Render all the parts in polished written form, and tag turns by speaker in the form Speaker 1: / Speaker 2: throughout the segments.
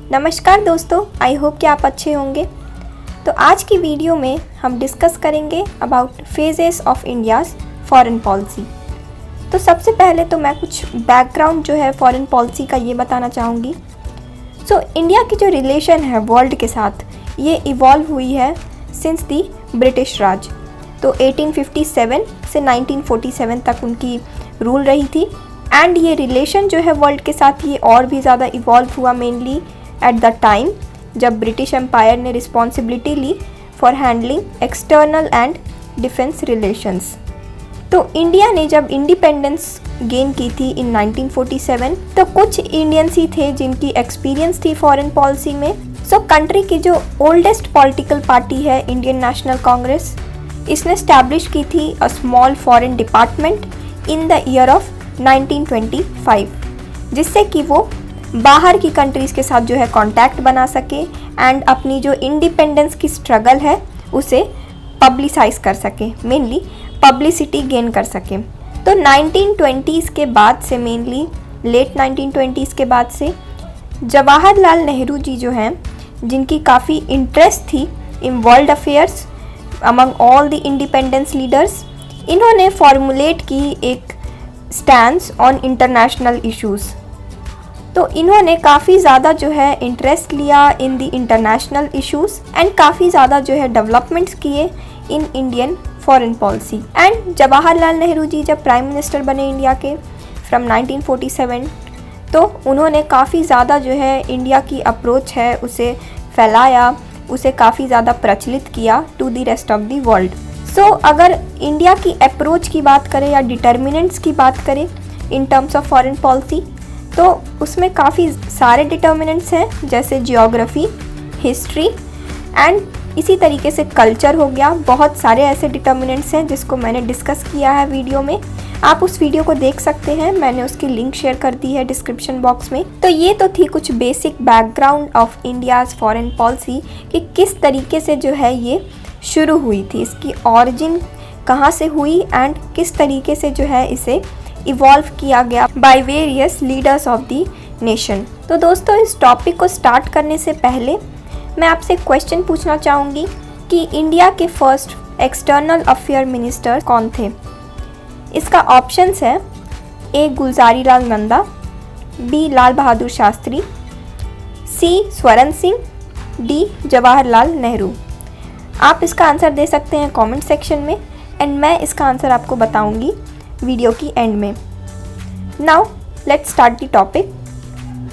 Speaker 1: नमस्कार दोस्तों, I hope कि आप अच्छे होंगे। तो आज की वीडियो में हम डिस्कस करेंगे about phases of India's foreign policy. तो सबसे पहले तो मैं कुछ बैकग्राउंड जो है फॉरेन पॉलिसी का ये बताना चाहूँगी। इंडिया की जो रिलेशन है वर्ल्ड के साथ ये इवॉल्व हुई है सिंस दी ब्रिटिश राज। तो 1857 से 1947 तक उनकी रूल रही थी एंड ये रिलेशन जो है वर्ल्ड के साथ ये और भी ज़्यादा इवॉल्व हुआ मेनली एट द टाइम जब ब्रिटिश एम्पायर ने रिस्पॉन्सिबिलिटी ली for handling external and defence relations. तो इंडिया ने जब इंडिपेंडेंस गेन की थी इन 1947 तो कुछ इंडियंस ही थे जिनकी एक्सपीरियंस थी फॉरेन पॉलिसी में। कंट्री की जो ओल्डेस्ट पॉलिटिकल पार्टी है इंडियन नेशनल कांग्रेस, इसने स्टैब्लिश की थी a small foreign department in the year of 1925 जिससे कि वो बाहर की कंट्रीज़ के साथ जो है कांटेक्ट बना सके एंड अपनी जो इंडिपेंडेंस की स्ट्रगल है उसे पब्लिसाइज कर सके, मेनली पब्लिसिटी गेन कर सके। तो 1920s के बाद से, मेनली लेट 1920s के बाद से जवाहरलाल नेहरू जी जो हैं, जिनकी काफ़ी इंटरेस्ट थी in world affairs among all the independence leaders, इन्होंने फॉर्मुलेट की एक स्टैंड्स ऑन इंटरनेशनल इश्यूज़। तो इन्होंने काफ़ी ज़्यादा जो है इंटरेस्ट लिया in the international issues and काफ़ी ज़्यादा जो है डेवलपमेंट्स किए in Indian foreign policy. And Jawaharlal Nehru ji जब प्राइम मिनिस्टर बने इंडिया के फ्रॉम 1947 तो उन्होंने काफ़ी ज़्यादा जो है इंडिया की अप्रोच है उसे फैलाया, उसे काफ़ी ज़्यादा प्रचलित किया to the rest of the world. अगर इंडिया की अप्रोच की बात करें या डिटर्मिनेंट्स की बात करें in terms of foreign policy तो उसमें काफ़ी सारे डिटर्मिनेंट्स हैं, जैसे जियोग्राफी, हिस्ट्री एंड इसी तरीके से कल्चर हो गया। बहुत सारे ऐसे डिटर्मिनेंट्स हैं जिसको मैंने डिस्कस किया है वीडियो में, आप उस वीडियो को देख सकते हैं, मैंने उसकी लिंक शेयर कर दी है डिस्क्रिप्शन बॉक्स में। तो ये तो थी कुछ basic background of India's foreign policy कि किस तरीके से जो है ये शुरू हुई थी, इसकी ऑरिजिन कहाँ से हुई एंड किस तरीके से जो है इसे इवॉल्व किया गया by various leaders of the nation. तो दोस्तों, इस टॉपिक को स्टार्ट करने से पहले मैं आपसे क्वेश्चन पूछना चाहूँगी कि इंडिया के फर्स्ट एक्सटर्नल अफेयर मिनिस्टर कौन थे। इसका ऑप्शंस है ए गुलजारी लाल नंदा, बी लाल बहादुर शास्त्री, सी स्वरण सिंह, डी जवाहरलाल नेहरू। आप इसका आंसर दे सकते हैं कमेंट सेक्शन में एंड मैं इसका आंसर आपको बताऊंगी वीडियो की एंड में। Now let's start the topic.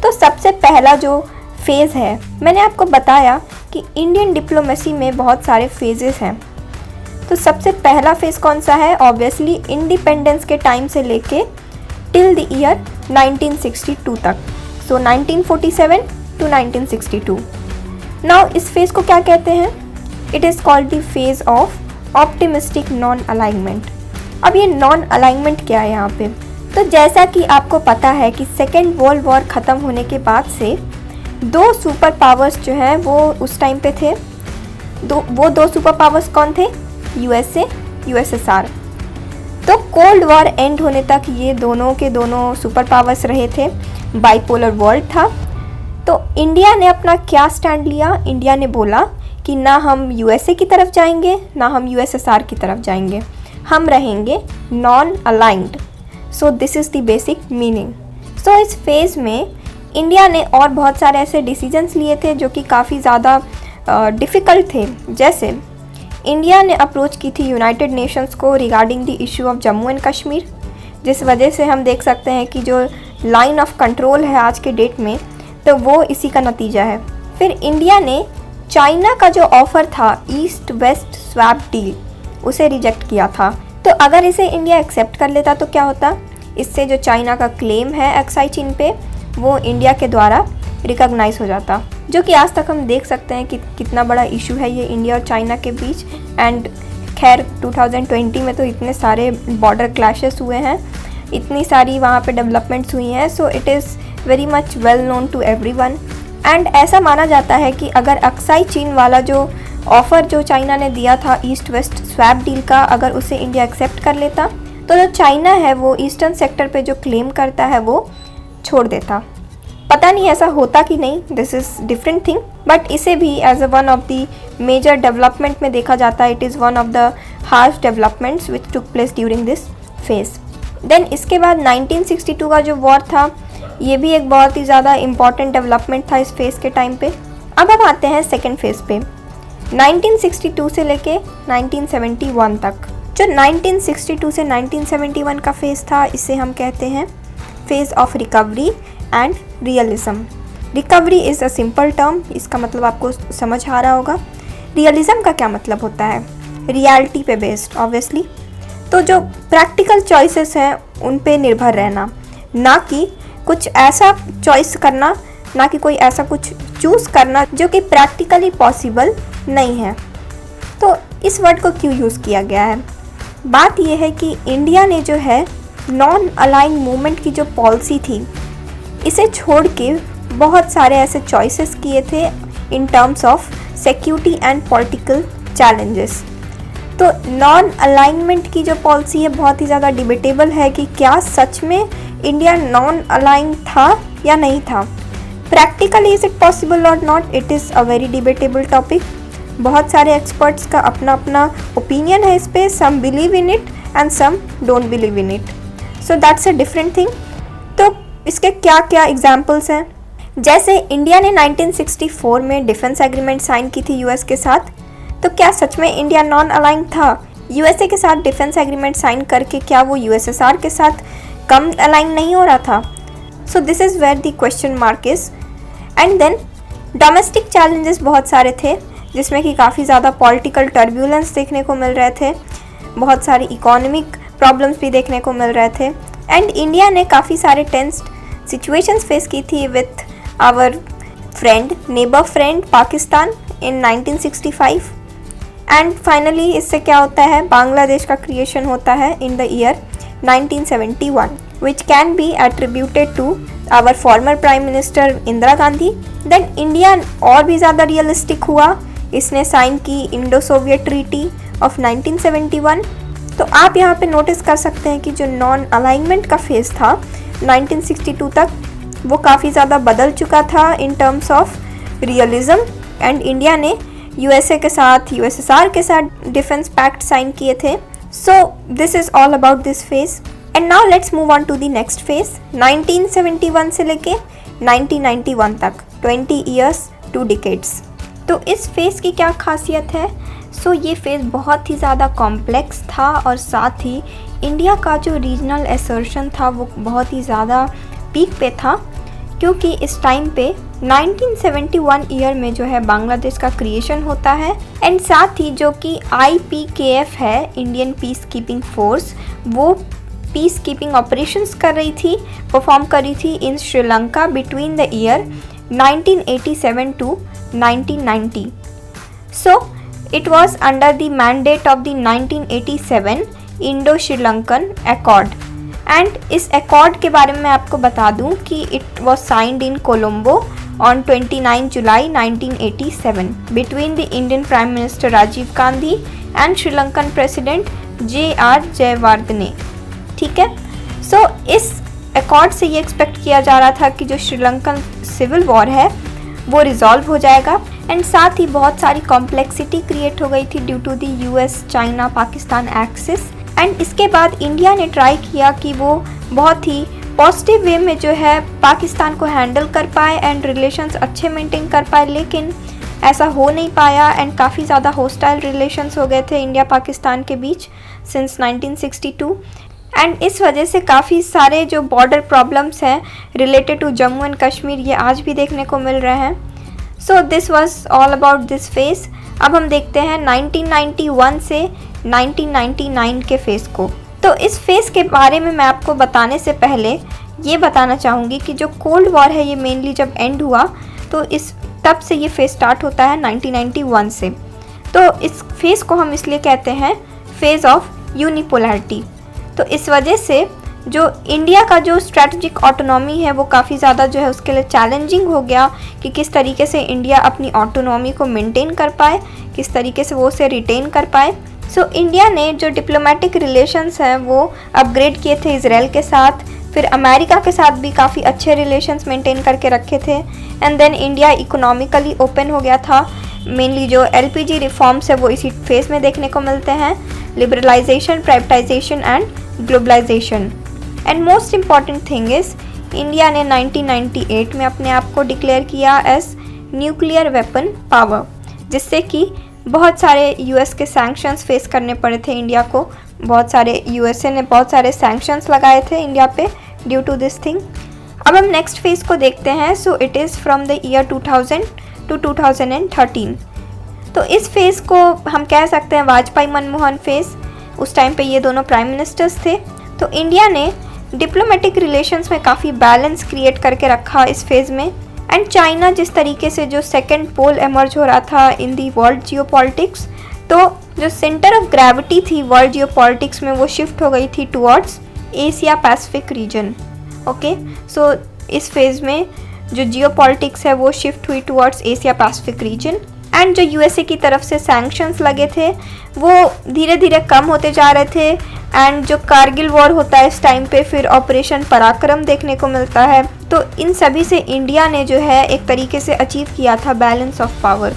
Speaker 1: तो सबसे पहला जो फेज़ है, मैंने आपको बताया कि इंडियन डिप्लोमेसी में बहुत सारे फेजेस हैं। तो सबसे पहला फेज़ कौन सा है? ऑब्वियसली इंडिपेंडेंस के टाइम से लेके टिल द ईयर 1962 तक, 1947 टू 1962। नाउ इस फेज़ को क्या कहते हैं? It is called the phase of optimistic non alignment. अब ये नॉन अलाइनमेंट क्या है यहाँ पे? तो जैसा कि आपको पता है कि सेकेंड वर्ल्ड वॉर ख़त्म होने के बाद से दो सुपर पावर्स जो हैं वो उस टाइम पे थे। वो दो सुपर पावर्स कौन थे? USA, USSR. तो कोल्ड वॉर एंड होने तक ये दोनों के दोनों सुपर पावर्स रहे थे, बाइपोलर वर्ल्ड था। तो इंडिया ने अपना क्या स्टैंड लिया? इंडिया ने बोला कि ना हम यूएसए की तरफ जाएंगे ना हम यूएसएसआर की तरफ जाएंगे, हम रहेंगे non aligned. So this is the basic meaning. So इस फेज़ में इंडिया ने और बहुत सारे ऐसे डिसीजंस लिए थे जो कि काफ़ी ज़्यादा डिफ़िकल्ट थे। जैसे इंडिया ने अप्रोच की थी यूनाइटेड नेशंस को regarding the issue of Jammu and Kashmir, जिस वजह से हम देख सकते हैं कि जो लाइन ऑफ कंट्रोल है आज के डेट में तो वो इसी का नतीजा है। फिर इंडिया ने चाइना का जो ऑफ़र था ईस्ट वेस्ट स्वैप डील उसे रिजेक्ट किया था। तो अगर इसे इंडिया एक्सेप्ट कर लेता तो क्या होता? इससे जो चाइना का क्लेम है एक्साई चीन पे वो इंडिया के द्वारा रिकॉग्नाइज हो जाता, जो कि आज तक हम देख सकते हैं कि कितना बड़ा इशू है ये इंडिया और चाइना के बीच। एंड खैर 2020 में तो इतने सारे बॉर्डर क्लैशेस हुए हैं, इतनी सारी वहाँ पे डेवलपमेंट्स हुई हैं। So it is very much well known to everyone. And ऐसा माना जाता है कि अगर अक्साई चीन वाला जो ऑफ़र जो चाइना ने दिया था ईस्ट वेस्ट स्वैप डील का, अगर उसे इंडिया एक्सेप्ट कर लेता तो जो चाइना है वो ईस्टर्न सेक्टर पे जो क्लेम करता है वो छोड़ देता। पता नहीं ऐसा होता कि नहीं, this is different thing, but इसे भी as a one of the major development में देखा जाता है। It is one of the harsh developments which took place during this phase. Then इसके बाद 1962 का जो वॉर था, ये भी एक बहुत ही ज़्यादा इम्पॉर्टेंट डेवलपमेंट था इस फेज़ के टाइम पे। अब हम आते हैं सेकेंड फेज़ पे, 1962 से लेके 1971 तक। जो 1962 से 1971 का फेज़ था, इसे हम कहते हैं phase of recovery and realism. Recovery is a simple term, इसका मतलब आपको समझ आ रहा होगा। रियलिज्म का क्या मतलब होता है? रियलिटी पे बेस्ड ऑब्वियसली। तो जो प्रैक्टिकल चॉइसेस हैं उन पे निर्भर रहना, ना कि कुछ ऐसा चॉइस करना, ना कि कोई ऐसा कुछ चूज़ करना जो कि प्रैक्टिकली पॉसिबल नहीं है। तो इस वर्ड को क्यों यूज़ किया गया है? बात यह है कि इंडिया ने जो है नॉन अलाइन मूवमेंट की जो पॉलिसी थी, इसे छोड़ के बहुत सारे ऐसे चॉइसेस किए थे इन terms of security and political challenges. तो नॉन अलाइनमेंट की जो पॉलिसी है बहुत ही ज़्यादा डिबेटेबल है कि क्या सच में इंडिया नॉन अलाइन था या नहीं था। प्रैक्टिकली इज़ इट पॉसिबल और not, it is a very debatable topic. बहुत सारे एक्सपर्ट्स का अपना अपना ओपिनियन है इस पर, some believe in it and some don't believe in it, so that's a different thing. तो इसके क्या क्या एग्जाम्पल्स हैं? जैसे इंडिया ने 1964 में डिफेंस एग्रीमेंट साइन की थी यूएस के साथ, तो क्या सच में इंडिया नॉन अलाइन था? यूएसए के साथ डिफेंस एग्रीमेंट साइन करके क्या वो यूएसएसआर के साथ कम अलाइन नहीं हो रहा था? So this is where the question mark is. And then domestic challenges बहुत सारे थे, जिसमें कि काफ़ी ज़्यादा पॉलिटिकल टर्ब्यूलेंस देखने को मिल रहे थे, बहुत सारी इकोनॉमिक प्रॉब्लम्स भी देखने को मिल रहे थे। एंड इंडिया ने काफ़ी सारे टेंस्ड सिचुएशंस फेस की थी with our friend, neighbour friend Pakistan in 1965। And finally इससे क्या होता है? बांग्लादेश का क्रिएशन होता है in the year 1971, which can be attributed to our former prime minister Indira Gandhi. Then India और भी ज़्यादा रियलिस्टिक हुआ, इसने साइन की इंडो सोवियत ट्रीटी ऑफ 1971। तो आप यहाँ पे नोटिस कर सकते हैं कि जो नॉन अलाइनमेंट का फेज़ था 1962 तक, वो काफ़ी ज़्यादा बदल चुका था इन terms of realism. And India ने यूएसए के साथ, यूएसएसआर के साथ डिफेंस पैक्ट साइन किए थे। So this is all about this phase. And now let's move on to the next phase, 1971 से लेके 1991 तक, 20 ईयर्स 2 डिकेड्स। तो इस फेज़ की क्या खासियत है? सो ये फेज़ बहुत ही ज़्यादा कॉम्प्लेक्स था और साथ ही इंडिया का जो रीजनल असर्शन था वो बहुत ही ज़्यादा पीक पे था, क्योंकि इस टाइम पे 1971 ईयर में जो है बांग्लादेश का क्रिएशन होता है। एंड साथ ही जो कि IPKF है, इंडियन पीस कीपिंग फोर्स, वो पीस कीपिंग ऑपरेशंस कर रही थी, परफॉर्म कर रही थी in Sri Lanka between the year 1987 to 1990. So it was under the mandate of the 1987 Indo-Sri Lankan Accord. And इस अकॉर्ड के बारे में मैं आपको बता दूं कि it was signed in Colombo on 29 July 1987 between the Indian prime minister Rajiv Gandhi and Sri Lankan president JR Jayewardene. ठीक है, सो इस अकॉर्ड से ये एक्सपेक्ट किया जा रहा था कि जो श्रीलंकन सिविल वॉर है वो रिजॉल्व हो जाएगा। एंड साथ ही बहुत सारी कॉम्प्लेक्सिटी क्रिएट हो गई थी due to the US China Pakistan axis. And इसके बाद इंडिया ने ट्राई किया कि वो बहुत ही पॉजिटिव वे में जो है पाकिस्तान को हैंडल कर पाए एंड रिलेशंस अच्छे मेंटेन कर पाए, लेकिन ऐसा हो नहीं पाया एंड काफ़ी ज़्यादा होस्टाइल रिलेशंस हो गए थे इंडिया पाकिस्तान के बीच सिंस 1962। एंड इस वजह से काफ़ी सारे जो बॉर्डर प्रॉब्लम्स हैं related to Jammu and Kashmir, ये आज भी देखने को मिल रहे हैं। So this was all about this phase. अब हम देखते हैं 1991 से 1999 के फेज़ को। तो इस फेज़ के बारे में मैं आपको बताने से पहले ये बताना चाहूँगी कि जो कोल्ड वॉर है ये मेनली जब एंड हुआ तो इस तब से ये फेज़ स्टार्ट होता है 1991 से। तो इस फेज़ को हम इसलिए कहते हैं फेज़ ऑफ यूनिपोलैरिटी। तो इस वजह से जो इंडिया का जो स्ट्रैटेजिक ऑटोनॉमी है वो काफ़ी ज़्यादा जो है उसके लिए चैलेंजिंग हो गया कि किस तरीके से इंडिया अपनी ऑटोनॉमी को मेंटेन कर पाए, किस तरीके से वो उसे रिटेन कर पाए। सो इंडिया ने जो डिप्लोमेटिक रिलेशंस हैं वो अपग्रेड किए थे इजराइल के साथ, फिर अमेरिका के साथ भी काफ़ी अच्छे रिलेशंस मेंटेन करके रखे थे। And then India economically open हो गया था। मेनली जो एलपीजी रिफॉर्म्स है वो इसी फेज में देखने को मिलते हैं, liberalisation, privatisation and globalisation. And most important thing is India ने 1998 में अपने आप को डिक्लेयर किया एज न्यूक्लियर वेपन पावर, जिससे कि बहुत सारे यूएस के सैंक्शंस फेस करने पड़े थे इंडिया को। बहुत सारे यूएसए ने बहुत सारे सैंक्शंस लगाए थे इंडिया पे ड्यू टू दिस थिंग। अब हम नेक्स्ट फेज़ को देखते हैं। So it is from the year 2000 to 2013। तो इस फेज़ को हम कह सकते हैं वाजपेयी मनमोहन फेज़। उस टाइम पे ये दोनों प्राइम मिनिस्टर्स थे। तो इंडिया ने डिप्लोमेटिक रिलेशंस में काफ़ी बैलेंस क्रिएट करके रखा इस फेज़ में। एंड चाइना जिस तरीके से जो सेकेंड पोल एमर्ज हो रहा था इन दी वर्ल्ड जियोपॉलिटिक्स, तो जो सेंटर ऑफ ग्रेविटी थी वर्ल्ड जियोपॉलिटिक्स में वो शिफ्ट हो गई थी towards Asia Pacific region. Okay, so इस फेज़ में जो जियोपॉलिटिक्स है वो शिफ्ट हुई towards Asia Pacific region. And जो यूएसए की तरफ से सैंक्शंस लगे थे वो धीरे धीरे कम होते जा रहे थे। एंड जो कारगिल वॉर होता है इस टाइम पे, फिर ऑपरेशन पराक्रम देखने को मिलता है। तो इन सभी से इंडिया ने जो है एक तरीके से अचीव किया था balance of power.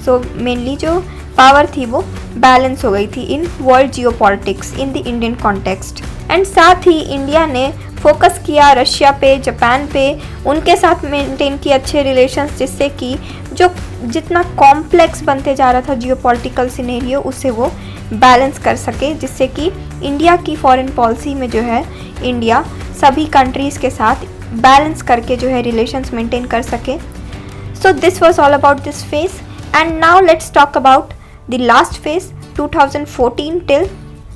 Speaker 1: So mainly जो पावर थी वो बैलेंस हो गई थी in world geopolitics in the Indian context. And साथ ही इंडिया ने फोकस किया रशिया पे, जापान पे, उनके साथ मेंटेन किए अच्छे रिलेशंस, जिससे कि जो जितना कॉम्प्लेक्स बनते जा रहा था जियोपॉलिटिकल सिनेरियो उसे वो बैलेंस कर सके, जिससे कि इंडिया की फॉरेन पॉलिसी में जो है इंडिया सभी कंट्रीज़ के साथ बैलेंस करके जो है रिलेशंस मेंटेन कर सके। So this was all about this phase. And now let's talk about the last phase 2014 till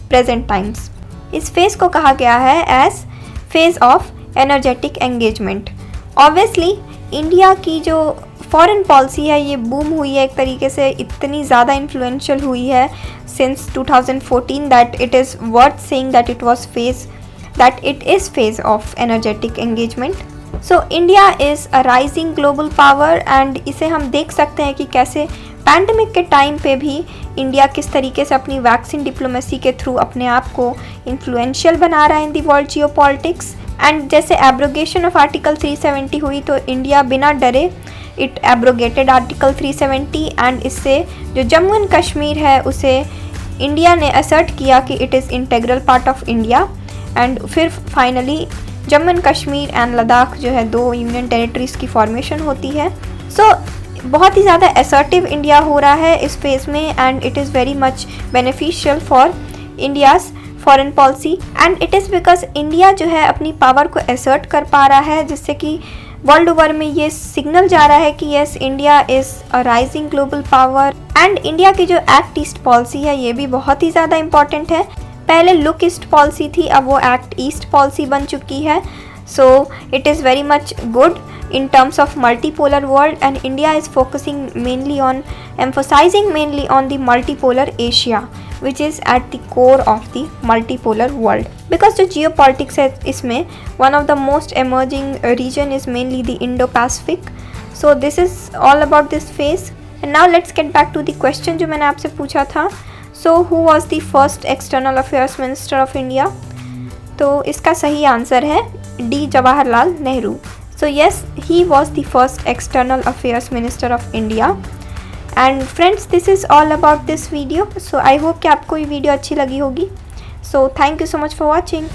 Speaker 1: present times. इस फेज को कहा गया है as phase of energetic engagement. Obviously India की जो फॉरेन पॉलिसी है ये बूम हुई है एक तरीके से, इतनी ज़्यादा इन्फ्लुएंशियल हुई है since 2014 that it is worth saying that it is phase of energetic engagement. So India is a rising global power and इसे हम देख सकते हैं कि कैसे पैंडमिक के टाइम पे भी इंडिया किस तरीके से अपनी वैक्सीन डिप्लोमेसी के थ्रू अपने आप को इन्फ्लुएंशियल बना रहा है इन दी वर्ल्ड जियोपॉलिटिक्स। एंड जैसे एब्रोगेशन ऑफ आर्टिकल 370 हुई तो इंडिया बिना डरे इट एब्रोगेटेड आर्टिकल 370 एंड इससे जो जम्मू एंड कश्मीर है उसे इंडिया ने असर्ट किया कि it is integral part of India. And फिर finally Jammu and Kashmir and Ladakh जो है दो यूनियन टेरिटरीज़ की फॉर्मेशन होती है। सो बहुत ही ज़्यादा असर्टिव इंडिया हो रहा है इस फेज़ में and it is very much beneficial for India's foreign policy. And it is because India जो है अपनी पावर को असर्ट कर पा रहा है, जिससे कि वर्ल्ड ओवर में ये सिग्नल जा रहा है कि yes India is a rising global power. And India की जो एक्ट ईस्ट पॉलिसी है ये भी बहुत ही ज़्यादा इंपॉर्टेंट है। पहले लुक ईस्ट पॉलिसी थी, अब वो एक्ट ईस्ट पॉलिसी बन चुकी है। सो it is very much good in terms of multipolar world and India is focusing mainly on emphasizing mainly on the multipolar Asia which is at the core of the multipolar world because the geopolitics है इसमें one of the most emerging region is mainly the Indo-Pacific. So this is all about this phase and now let's get back to the question जो मैंने आपसे पूछा था. So who was the first external affairs minister of India? तो इसका सही answer है D Jawaharlal Nehru. So yes, he was the first external affairs minister of India. And friends, this is all about this video. So I hope कि आपको ये video अच्छी लगी होगी. So thank you so much for watching.